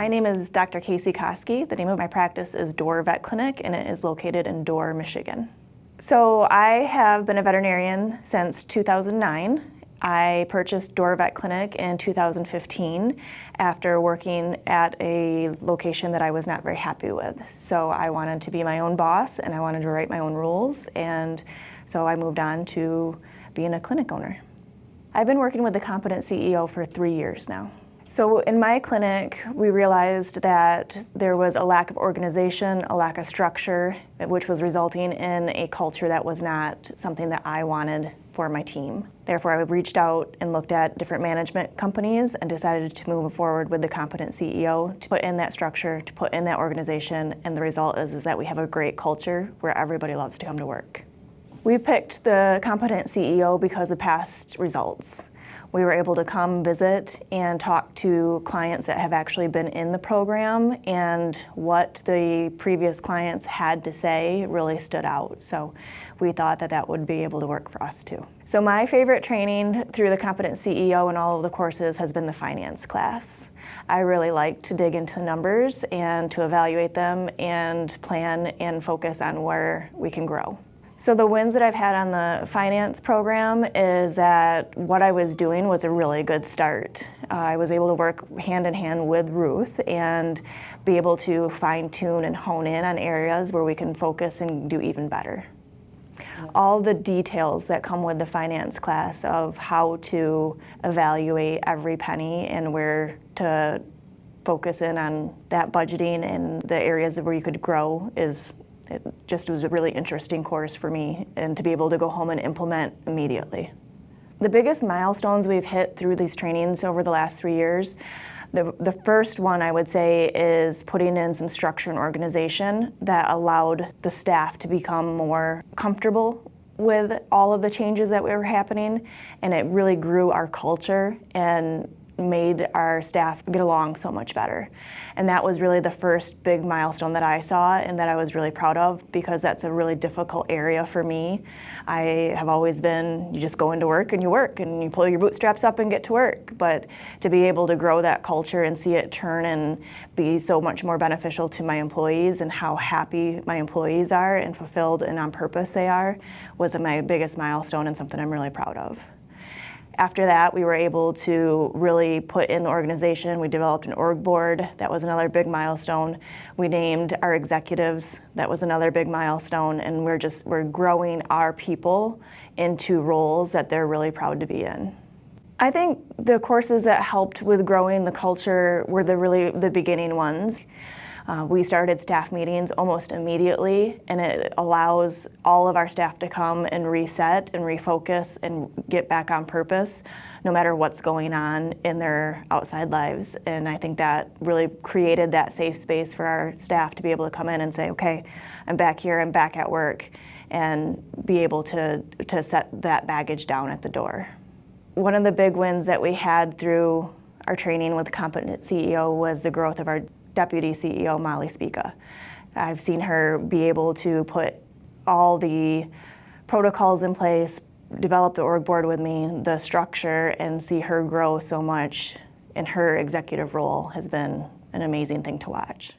My name is Dr. Kayce Koski. The name of my practice is Dorr Vet Clinic, and it is located in Dorr, Michigan. So I have been a veterinarian since 2009. I purchased Dorr Vet Clinic in 2015 after working at a location that I was not very happy with. So I wanted to be my own boss and I wanted to write my own rules, and so I moved on to being a clinic owner. I've been working with the Competent CEO for 3 years now. So in my clinic, we realized that there was a lack of organization, a lack of structure, which was resulting in a culture that was not something that I wanted for my team. Therefore, I reached out and looked at different management companies and decided to move forward with the Competent CEO to put in that structure, to put in that organization, and the result is that we have a great culture where everybody loves to come to work. We picked the Competent CEO because of past results. We were able to come visit and talk to clients that have actually been in the program, and what the previous clients had to say really stood out. So we thought that that would be able to work for us too. So my favorite training through the Competent CEO and all of the courses has been the finance class. I really like to dig into the numbers and to evaluate them and plan and focus on where we can grow. So the wins that I've had on the finance program is that what I was doing was a really good start. I was able to work hand in hand with Ruth and be able to fine tune and hone in on areas where we can focus and do even better. All the details that come with the finance class of how to evaluate every penny and where to focus in on that budgeting and the areas where you could grow it just was a really interesting course for me, and to be able to go home and implement immediately. The biggest milestones we've hit through these trainings over the last 3 years, the first one I would say is putting in some structure and organization that allowed the staff to become more comfortable with all of the changes that were happening, and it really grew our culture and made our staff get along so much better. And that was really the first big milestone that I saw and that I was really proud of, because that's a really difficult area for me. I have always been, you just go into work and you pull your bootstraps up and get to work. But to be able to grow that culture and see it turn and be so much more beneficial to my employees and how happy my employees are and fulfilled and on purpose they are, was my biggest milestone and something I'm really proud of. After that, we were able to really put in the organization. We developed an org board. That was another big milestone. We named our executives. That was another big milestone. And we're growing our people into roles that they're really proud to be in. I think the courses that helped with growing the culture were the beginning ones. We started staff meetings almost immediately, and it allows all of our staff to come and reset and refocus and get back on purpose no matter what's going on in their outside lives. And I think that really created that safe space for our staff to be able to come in and say, okay, I'm back here, I'm back at work, and be able to set that baggage down at the door. One of the big wins that we had through our training with the Competent CEO was the growth of our Deputy CEO, Molly Spica. I've seen her be able to put all the protocols in place, develop the org board with me, the structure, and see her grow so much in her executive role has been an amazing thing to watch.